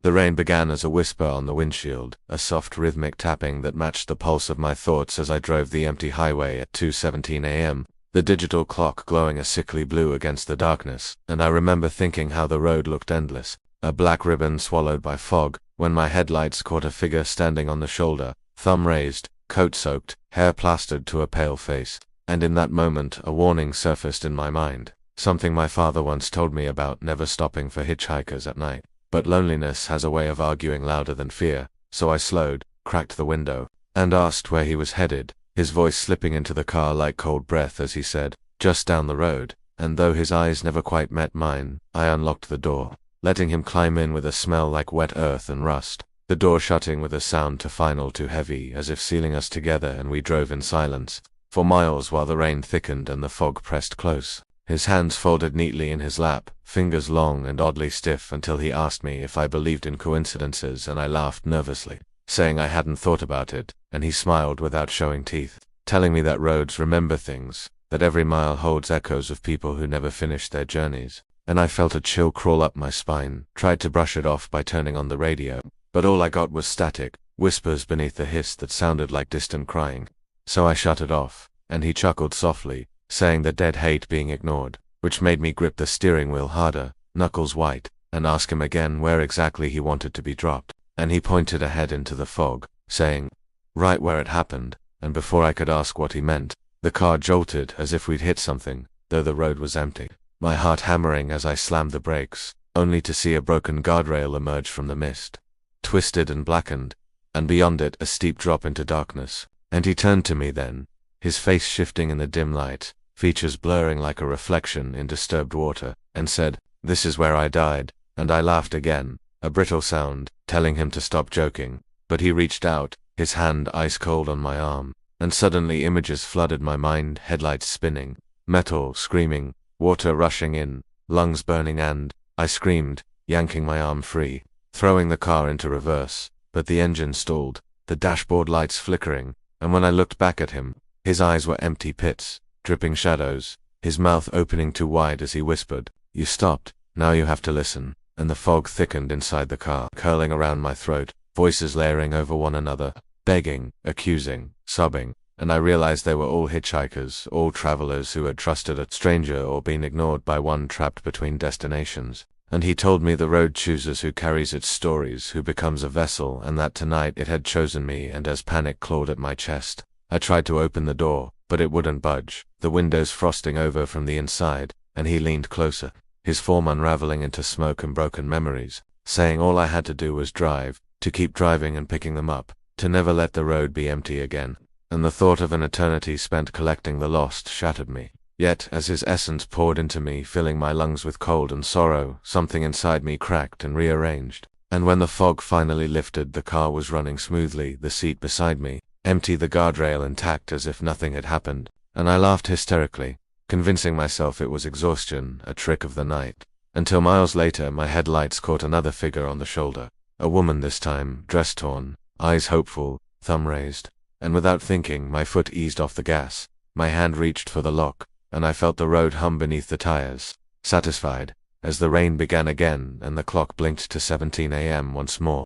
The rain began as a whisper on the windshield, a soft rhythmic tapping that matched the pulse of my thoughts as I drove the empty highway at 2:17 a.m., the digital clock glowing a sickly blue against the darkness, and I remember thinking how the road looked endless, a black ribbon swallowed by fog, when my headlights caught a figure standing on the shoulder, thumb raised, coat soaked, hair plastered to a pale face, and in that moment a warning surfaced in my mind, something my father once told me about never stopping for hitchhikers at night. But loneliness has a way of arguing louder than fear, so I slowed, cracked the window, and asked where he was headed, his voice slipping into the car like cold breath as he said, "Just down the road," and though his eyes never quite met mine, I unlocked the door, letting him climb in with a smell like wet earth and rust, the door shutting with a sound too final too heavy, as if sealing us together, and we drove in silence, for miles while the rain thickened and the fog pressed close. His hands folded neatly in his lap, fingers long and oddly stiff, until he asked me if I believed in coincidences, and I laughed nervously, saying I hadn't thought about it, and he smiled without showing teeth, telling me that roads remember things, that every mile holds echoes of people who never finished their journeys, and I felt a chill crawl up my spine, tried to brush it off by turning on the radio, but all I got was static, whispers beneath the hiss that sounded like distant crying. So I shut it off, and he chuckled softly, saying that dead hate being ignored, which made me grip the steering wheel harder, knuckles white, and ask him again where exactly he wanted to be dropped, and he pointed ahead into the fog, saying, "Right where it happened," and before I could ask what he meant, the car jolted as if we'd hit something, though the road was empty, my heart hammering as I slammed the brakes, only to see a broken guardrail emerge from the mist, twisted and blackened, and beyond it a steep drop into darkness, and he turned to me then, his face shifting in the dim light, features blurring like a reflection in disturbed water, and said, "This is where I died," and I laughed again, a brittle sound, telling him to stop joking, but he reached out, his hand ice cold on my arm, and suddenly images flooded my mind, headlights spinning, metal screaming, water rushing in, lungs burning, and I screamed, yanking my arm free, throwing the car into reverse, but the engine stalled, the dashboard lights flickering, and when I looked back at him, his eyes were empty pits, dripping shadows, his mouth opening too wide as he whispered, "You stopped, now you have to listen," and the fog thickened inside the car, curling around my throat, voices layering over one another, begging, accusing, sobbing, and I realized they were all hitchhikers, all travelers who had trusted a stranger or been ignored by one trapped between destinations. And he told me the road chooses who carries its stories, who becomes a vessel, and that tonight it had chosen me, and as panic clawed at my chest, I tried to open the door, but it wouldn't budge, the windows frosting over from the inside, and he leaned closer, his form unraveling into smoke and broken memories, saying all I had to do was drive, to keep driving and picking them up, to never let the road be empty again, and the thought of an eternity spent collecting the lost shattered me. Yet, as his essence poured into me, filling my lungs with cold and sorrow, something inside me cracked and rearranged, and when the fog finally lifted, the car was running smoothly, the seat beside me, empty, the guardrail intact as if nothing had happened, and I laughed hysterically, convincing myself it was exhaustion, a trick of the night, until miles later my headlights caught another figure on the shoulder, a woman this time, dress torn, eyes hopeful, thumb raised, and without thinking, my foot eased off the gas, my hand reached for the lock, and I felt the road hum beneath the tires, satisfied, as the rain began again and the clock blinked to 17 a.m. once more.